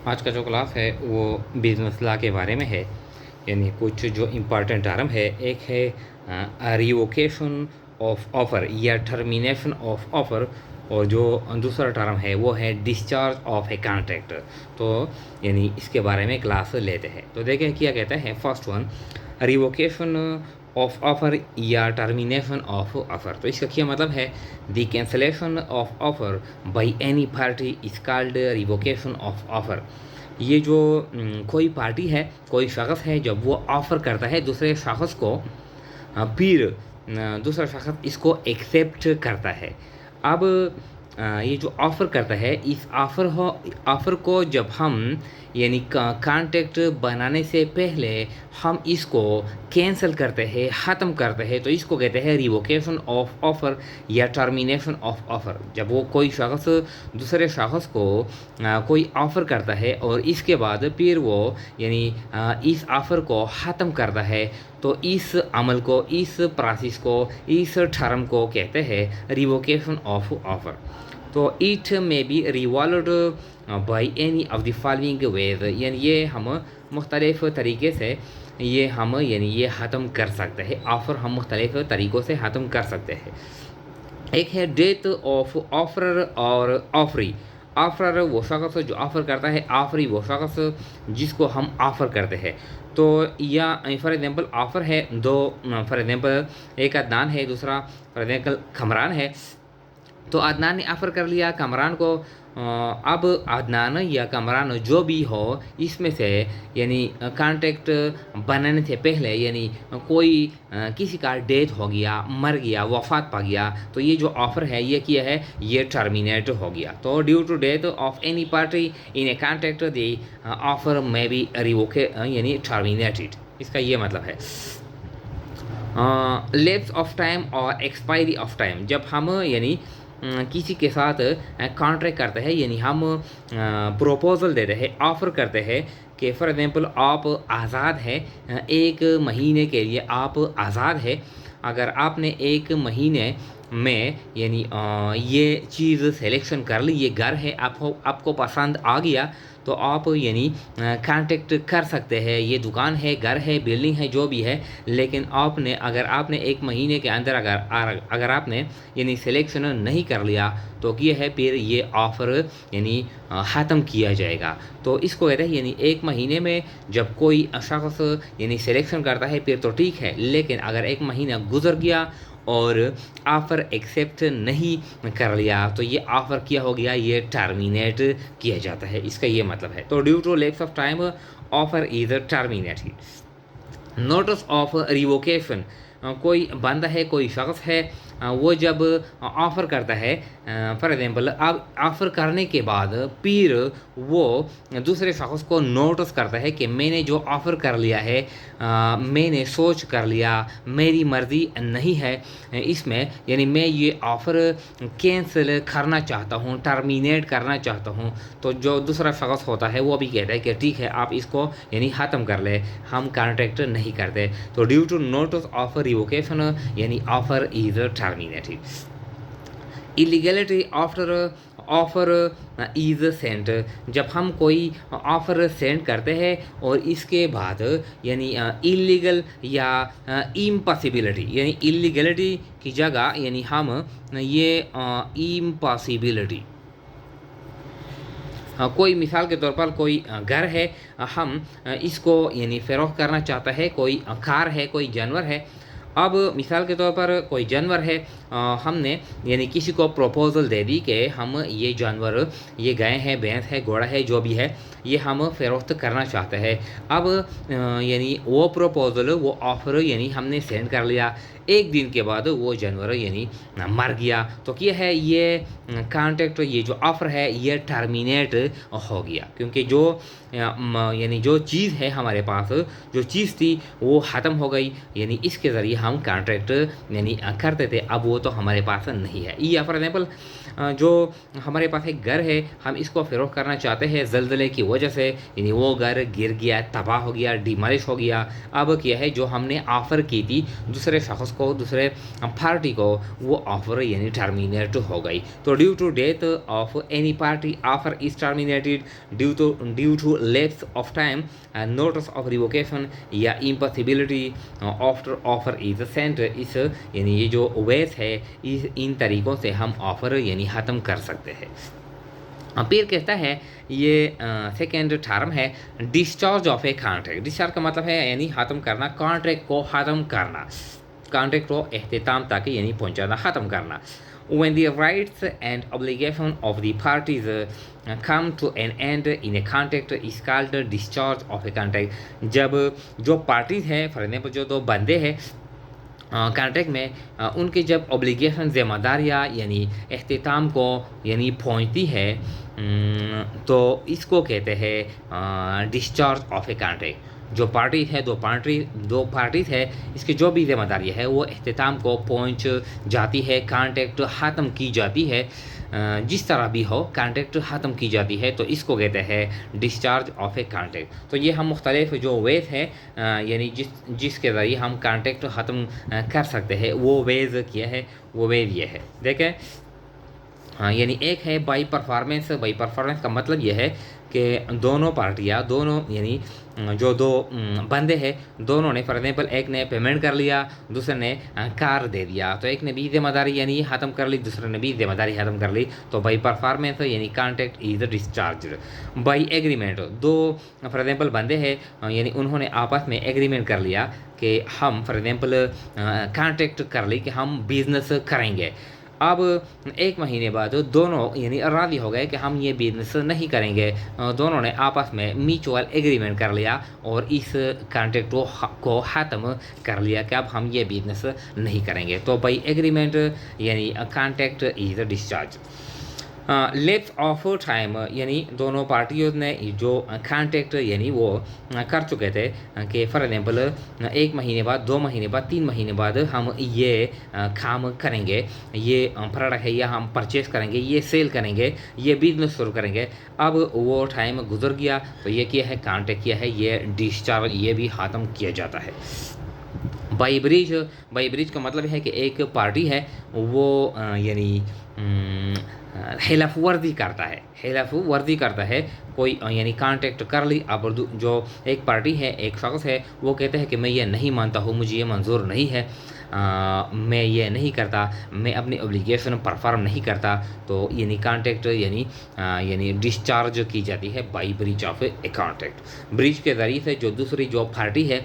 आज का जो क्लास है वो बिजनेस लॉ के बारे में है। यानी कुछ जो इम्पोर्टेंट टर्म है, एक है रिवोकेशन ऑफ ऑफ़र या टर्मिनेशन ऑफ ऑफ़र, और जो दूसरा टर्म है वो है डिस्चार्ज ऑफ ए कॉन्ट्रैक्ट। तो यानी इसके बारे में क्लास लेते हैं। तो देखें क्या कहता है। First one, revocation of offer या टर्मिनेशन ऑफ ऑफ़र। तो इसका क्या मतलब है? The cancellation of offer by any party is called revocation of offer. ये जो कोई पार्टी है, कोई शख्स है, जब वो ऑफ़र करता है दूसरे शख्स को, फिर दूसरा शख्स इसको एक्सेप्ट करता है। अब ये जो ऑफ़र करता है, इस ऑफ़र को जब हम यानी कॉन्ट्रैक्ट बनाने से पहले हम इसको कैंसिल करते हैं, ख़त्म करते हैं, तो इसको कहते हैं रिवोकेशन ऑफ ऑफ़र या टर्मिनेशन ऑफ ऑफ़र। जब वो कोई शख्स दूसरे शख्स को कोई ऑफ़र करता है और इसके बाद फिर वो यानी इस ऑफ़र को ख़त्म करता है, तो इस अमल को, इस प्रोसेस को, इस टर्म को कहते हैं रिवोकेशन ऑफ ऑफ़र। तो it may be revolved by any of the following veg. यानी ये हम मुख्तलिफ तरीके से ये ख़त्म कर सकते हैं। ऑफ़र हम मुख्तलिफ तरीक़ों से ख़त्म कर सकते हैं। एक है डेथ ऑफ ऑफरर और ऑफरी। ऑफरर वो शख्स जो ऑफ़र करता है, ऑफरी वो शख्स जिसको हम ऑफ़र करते हैं। तो या फॉर एग्ज़ाम्पल ऑफ़र है दो, फॉर एग्ज़ाम्पल एक अदनान है, दूसरा फॉर एग्ज़ाम्पल कमरान है। तो अदनान ने ऑफ़र कर लिया कमरान को। अब अदनान या कमरान जो भी हो, इसमें से यानी कॉन्ट्रैक्ट बनाने से पहले यानी कोई किसी का डेथ हो गया, मर गया, वफ़ात पा गया, तो ये जो ऑफ़र है ये किया है, ये टर्मिनेट हो गया। तो due to death of any party in a contract the offer may be revoke यानी टर्मिनेटेड। इसका ये मतलब है। लैप्स ऑफ टाइम और एक्सपायरी ऑफ टाइम। जब हम यानी किसी के साथ कॉन्ट्रैक्ट करते हैं, यानी हम प्रपोज़ल देते हैं, ऑफ़र करते हैं कि फॉर एग्ज़ाम्पल आप आज़ाद हैं, 1 महीने के लिए आप आज़ाद है। अगर आपने 1 महीने में यानी ये चीज़ सिलेक्शन कर ली, ये घर है, आपको पसंद आ गया, तो आप यानी कॉन्टैक्ट कर सकते हैं। ये दुकान है, घर है, बिल्डिंग है, जो भी है, लेकिन अगर आपने 1 महीने के अंदर अगर आपने यानी सिलेक्शन नहीं कर लिया, तो ये है फिर ये ऑफ़र यानी ख़त्म किया जाएगा। तो इसको कहते हैं यानी 1 महीने में जब कोई शख्स यानी सिलेक्शन करता है फिर तो ठीक है, लेकिन अगर 1 महीना गुजर गया और ऑफ़र एक्सेप्ट नहीं कर लिया, तो ये ऑफ़र क्या हो गया, ये टर्मिनेट किया जाता है। इसका ये मतलब है। तो due to lapse of time offer is terminated. Notice of revocation. कोई बंदा है, कोई शख्स है, वो जब ऑफ़र करता है, फॉर एग्ज़ाम्पल अब ऑफ़र करने के बाद फिर वो दूसरे शख्स को नोटिस करता है कि मैंने जो ऑफ़र कर लिया है, मैंने सोच कर लिया, मेरी मर्ज़ी नहीं है इसमें, यानी मैं ये ऑफ़र कैंसिल करना चाहता हूँ, टर्मिनेट करना चाहता हूँ। तो जो दूसरा शख्स होता है वो भी कहता है कि ठीक है, आप इसको यानी ख़त्म कर ले, हम कॉन्ट्रैक्ट नहीं करते। तो due to notice of revocation यानी offer is terminated. Illegality after offer is sent. जब हम कोई ऑफ़र सेंड करते हैं और इसके बाद यानी इलीगल या इम्पॉसिबिलिटी, यानी इलीगलिटी की जगह यानी हम ये इम्पॉसिबिलिटी, कोई मिसाल के तौर पर कोई घर है, हम इसको यानी फ़रोख्त करना चाहता है, कोई कार है, कोई जानवर है। अब मिसाल के तौर पर कोई जानवर है, हमने यानी किसी को प्रपोज़ल दे दी कि हम ये जानवर, ये गाय है, भैंस है, घोड़ा है, जो भी है, ये हम फ़रोख्त करना चाहते हैं। अब यानी वो प्रपोज़ल, वो ऑफ़र यानी हमने सेंड कर लिया, 1 दिन के बाद वो जानवर यानी मर गया, तो ये है ये कॉन्ट्रैक्ट, ये जो ऑफ़र है ये टर्मिनेट हो गया, क्योंकि जो यानी जो चीज़ है हमारे पास, जो चीज़ थी वो ख़त्म हो गई, यानी इसके ज़रिए हम कॉन्ट्रैक्ट यानी करते थे, अब वो तो हमारे पास नहीं है। या फॉर एग्जाम्पल जो हमारे पास एक घर है, हम इसको फ़रोख्त करना चाहते हैं ज़लज़ले की वजह से, यानी वो घर गिर गया, तबाह हो गया, डिमोलिश हो गया। अब क्या है, जो हमने ऑफ़र की थी दूसरे शख्स को, दूसरे पार्टी को, वो ऑफ़र यानी टर्मिनेट हो गई। तो due to death of any party offer is terminated due to lapse of time, notice of revocation या impossibility after offer is sent. इस यानी ये जो वेस है, इन तरीक़ों से हम ऑफ़र यानी ख़त्म कर सकते हैं। फिर कहता है ये सेकेंड टर्म है discharge of a contract. Discharge का मतलब है यानी ख़त्म करना, कॉन्ट्रैक्ट को ख़त्म करना, कॉन्ट्रैक्ट को अख्तिताम तक यानी पहुंचाना, ख़त्म करना। When the rights and obligation of the parties come to an end in a contract is called discharge of a contract। जब जो पार्टीज हैं, फॉर एग्जाम्पल जो दो बंदे हैं कॉन्ट्रैक्ट में, उनकी जब ऑब्लिगेशन ज़िम्मेदारियाँ यानी अख्तिताम को यानी पहुंचती है, तो इसको कहते हैं डिस्चार्ज ऑफ ए कॉन्ट्रैक्ट। जो पार्टी है, दो पार्टीज है, इसकी जो भी जिम्मेदारी है वो अख्तिताम को पहुंच जाती है, कॉन्ट्रैक्ट ख़त्म की जाती है, जिस तरह भी हो कॉन्ट्रैक्ट ख़त्म की जाती है, तो इसको कहते हैं डिस्चार्ज ऑफ ए कॉन्ट्रैक्ट। तो ये हम मुख्तलिफ जो वेज है यानी जिसके ज़रिए हम कॉन्ट्रैक्ट ख़त्म कर सकते हैं, वो वेज किया है, वो वेज ये है। देखें, यानी एक है बाई परफॉर्मेंस। बाई परफॉर्मेंस का मतलब ये है कि दोनों पार्टियाँ, दोनों यानी जो दो बंदे हैं, दोनों ने फॉर एग्जाम्पल एक ने पेमेंट कर लिया, दूसरे ने कार दे दिया, तो एक ने भी जिम्मेदारी यानी ख़त्म कर ली, दूसरे ने भी जिम्मेदारी ख़त्म कर ली, तो बाई परफॉर्मेंस यानी contract is discharge. By agreement, दो फॉर एग्जाम्पल बंदे हैं यानी उन्होंने आपस में एग्रीमेंट कर लिया कि हम फॉर एग्जाम्पल कॉन्ट्रैक्ट कर ली कि हम बिज़नेस करेंगे। अब एक महीने बाद दोनों यानी राज़ी हो गए कि हम ये बिज़नेस नहीं करेंगे, दोनों ने आपस में म्यूचुअल एग्रीमेंट कर लिया और इस कॉन्ट्रैक्ट को ख़त्म कर लिया कि अब हम ये बिज़नेस नहीं करेंगे। तो बाई एग्रीमेंट यानी contract is discharge. Lapse of time यानी दोनों पार्टियों ने जो कॉन्ट्रैक्ट यानी वो कर चुके थे कि फॉर एग्जाम्पल 1 महीने बाद, 2 महीने बाद, 3 महीने बाद हम ये काम करेंगे, ये प्रोडक्ट है या हम परचेज़ करेंगे, ये सेल करेंगे, ये बिजनेस शुरू करेंगे। अब वो टाइम गुजर गया तो ये किया है, कॉन्ट्रैक्ट किया है, ये डिस्चार्ज ये भी ख़त्म किया जाता है। बाई ब्रिज का मतलब है कि एक पार्टी है वो यानी खिलाफ वर्जी करता है कोई यानी कॉन्ट्रैक्ट कर ली। अब जो एक पार्टी है, एक शख्स है, वो कहते हैं कि मैं ये नहीं मानता हूँ, मुझे ये मंजूर नहीं है, मैं ये नहीं करता, मैं अपनी ऑब्लिगेशन परफॉर्म नहीं करता, तो यानी कॉन्ट्रैक्ट यानी डिस्चार्ज की जाती है by breach of a contract. Breach के ज़रिए से जो दूसरी जो पार्टी है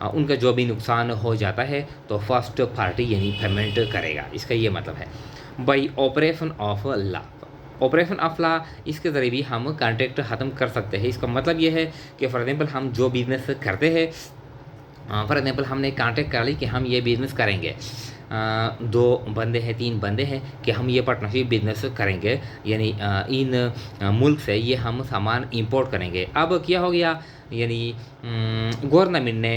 उनका जो भी नुकसान हो जाता है तो फर्स्ट पार्टी यानी पेमेंट करेगा, इसका ये मतलब है। By operation of law, operation of law इसके ज़रिए भी हम कॉन्ट्रैक्ट ख़त्म कर सकते हैं। इसका मतलब ये है कि फॉर एग्जाम्पल हम जो बिज़नेस करते हैं, फॉर एग्जाम्पल हमने कॉन्ट्रैक्ट कर ली कि हम ये बिज़नेस करेंगे, 2 बंदे हैं, 3 बंदे हैं कि हम ये पार्टनरशिप बिज़नेस करेंगे, यानी इन मुल्क से ये हम सामान इंपोर्ट करेंगे। अब क्या हो गया, यानी गवर्नमेंट ने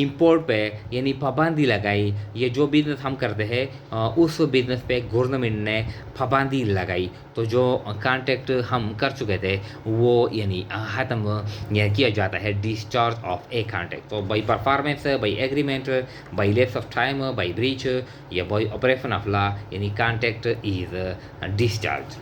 इंपोर्ट पे यानी पाबंदी लगाई, ये जो बिज़नेस हम करते हैं उस बिज़नेस पे गवर्नमेंट ने पाबंदी लगाई, तो जो कॉन्ट्रैक्ट हम कर चुके थे वो यानी ख़त्म किया जाता है, डिस्चार्ज ऑफ ए कॉन्ट्रैक्ट। तो by performance, by agreement, by lapse of time, by breach या बाई ऑपरेशन ऑफ लॉ यानी कॉन्ट्रैक्ट इज़ डिस्चार्ज।